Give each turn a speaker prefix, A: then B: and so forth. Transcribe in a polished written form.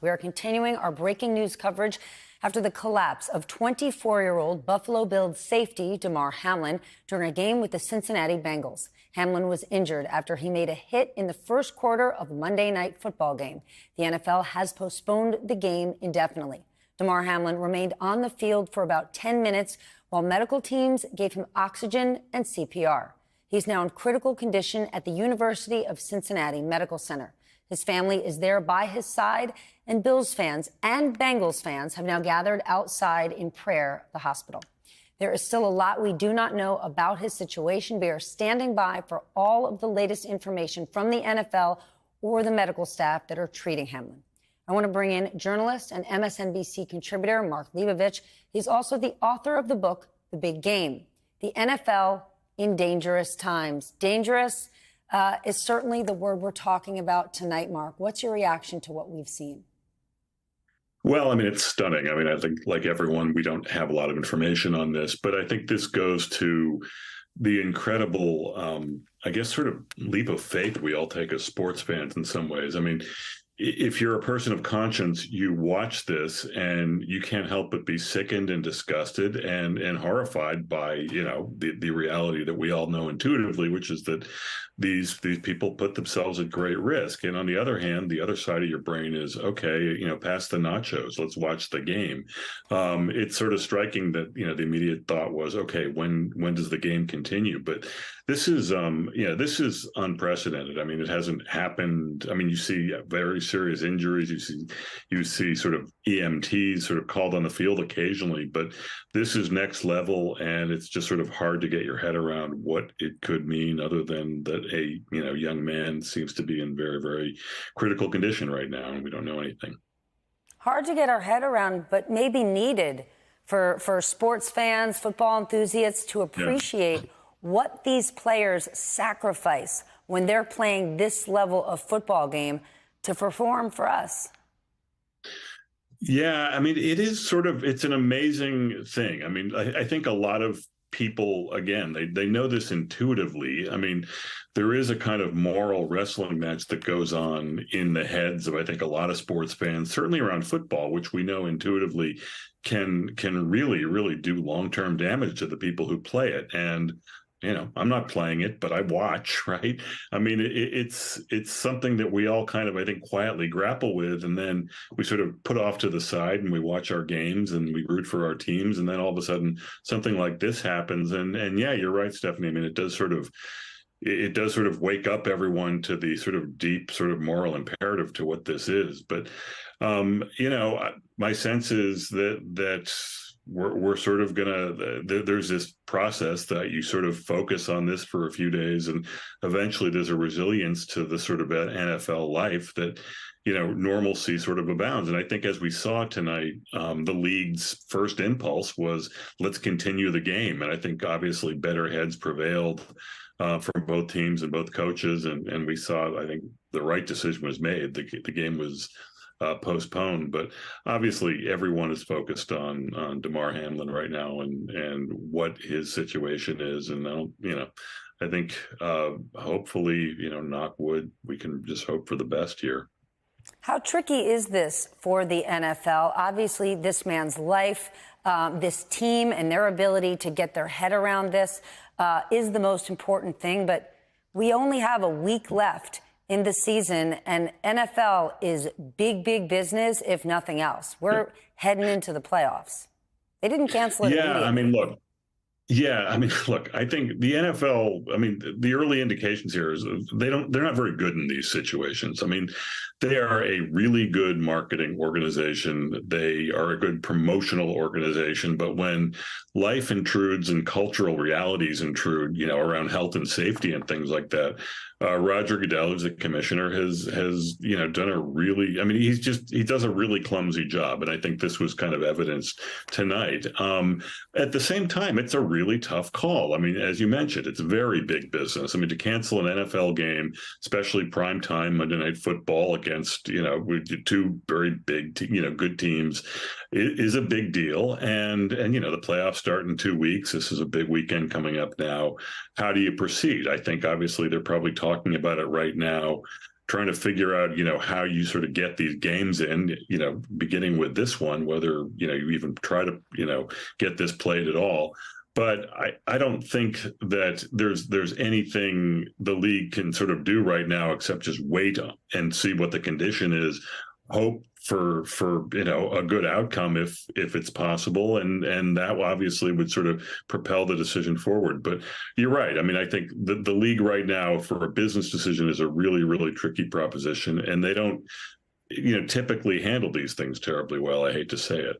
A: We are continuing our breaking news coverage after the collapse of 24-year-old Buffalo Bills safety Damar Hamlin during a game with the Cincinnati Bengals. Hamlin was injured after he made a hit in the first quarter of a Monday Night Football game. The NFL has postponed the game indefinitely. Damar Hamlin remained on the field for about 10 minutes while medical teams gave him oxygen and CPR. He's now in critical condition at the University of Cincinnati Medical Center. His family is there by his side, and Bills fans and Bengals fans have now gathered outside in prayer at the hospital. There is still a lot we do not know about his situation. We are standing by for all of the latest information from the NFL or the medical staff that are treating Hamlin. I want to bring in journalist and MSNBC contributor Mark Leibovich. He's also the author of the book, The Big Game, The NFL in Dangerous Times. Dangerous is certainly the word we're talking about tonight, Mark. What's your reaction to what we've seen?
B: Well, I mean, it's stunning. I mean, I think like everyone, we don't have a lot of information on this, but I think this goes to the incredible, I guess, sort of leap of faith we all take as sports fans in some ways. I mean, if you're a person of conscience, you watch this and you can't help but be sickened and disgusted and horrified by, you know, the reality that we all know intuitively, which is that these people put themselves at great risk. And on the other hand, the other side of your brain is, okay, you know, pass the nachos, let's watch the game. It's sort of striking that, you know, the immediate thought was, okay, when does the game continue? But this is, this is unprecedented. I mean, it hasn't happened. I mean, you see very serious injuries. You see sort of EMTs sort of called on the field occasionally, but this is next level, and it's just sort of hard to get your head around what it could mean, other than that a young man seems to be in very, very critical condition right now, and we don't know anything.
A: Hard to get our head around, but maybe needed for sports fans, football enthusiasts to appreciate what these players sacrifice when they're playing this level of football game to perform for us.
B: Yeah, I mean, it's an amazing thing. I mean, I think a lot of people, again, they know this intuitively. I mean, there is a kind of moral wrestling match that goes on in the heads of, I think, a lot of sports fans, certainly around football, which we know intuitively can really, really do long-term damage to the people who play it. And you know, I'm not playing it, but I watch, right? I mean, it's something that we all kind of, I think, quietly grapple with, and then we sort of put off to the side and we watch our games and we root for our teams, and then all of a sudden something like this happens, and yeah, you're right, Stephanie. I mean, it does sort of wake up everyone to the sort of deep sort of moral imperative to what this is. But my sense is that we're sort of there's this process that you sort of focus on this for a few days, and eventually there's a resilience to the sort of NFL life that, you know, normalcy sort of abounds. And I think, as we saw tonight, the league's first impulse was, let's continue the game. And I think obviously better heads prevailed from both teams and both coaches. And we saw, I think, the right decision was made. The game was postponed, but obviously everyone is focused on Damar Hamlin right now and what his situation is. And I think hopefully, knock wood, we can just hope for the best here.
A: How tricky is this for the NFL? Obviously, this man's life, this team and their ability to get their head around this is the most important thing. But we only have a week left in the season, and NFL is big, big business, if nothing else. We're heading into the playoffs. They didn't cancel it immediately.
B: I think the NFL, the early indications here is they're not very good in these situations. I mean, they are a really good marketing organization. They are a good promotional organization. But when life intrudes and cultural realities intrude, around health and safety and things like that, Roger Goodell, who's the commissioner, has done a really, he does a really clumsy job. And I think this was kind of evidenced tonight. At the same time, it's a really tough call. I mean, as you mentioned, it's very big business. I mean, to cancel an NFL game, especially primetime Monday Night Football against, two very big, good teams, is a big deal. And the playoffs start in 2 weeks. This is a big weekend coming up now. How do you proceed? I think obviously they're probably talking about it right now, trying to figure out, how you sort of get these games in, beginning with this one, whether, you even try to, get this played at all. But I don't think that there's anything the league can sort of do right now except just wait and see what the condition is, hope for a good outcome if it's possible, and that obviously would sort of propel the decision forward. But you're right. I mean, I think the league right now for a business decision is a really, really tricky proposition, and they don't typically handle these things terribly well. I hate to say it.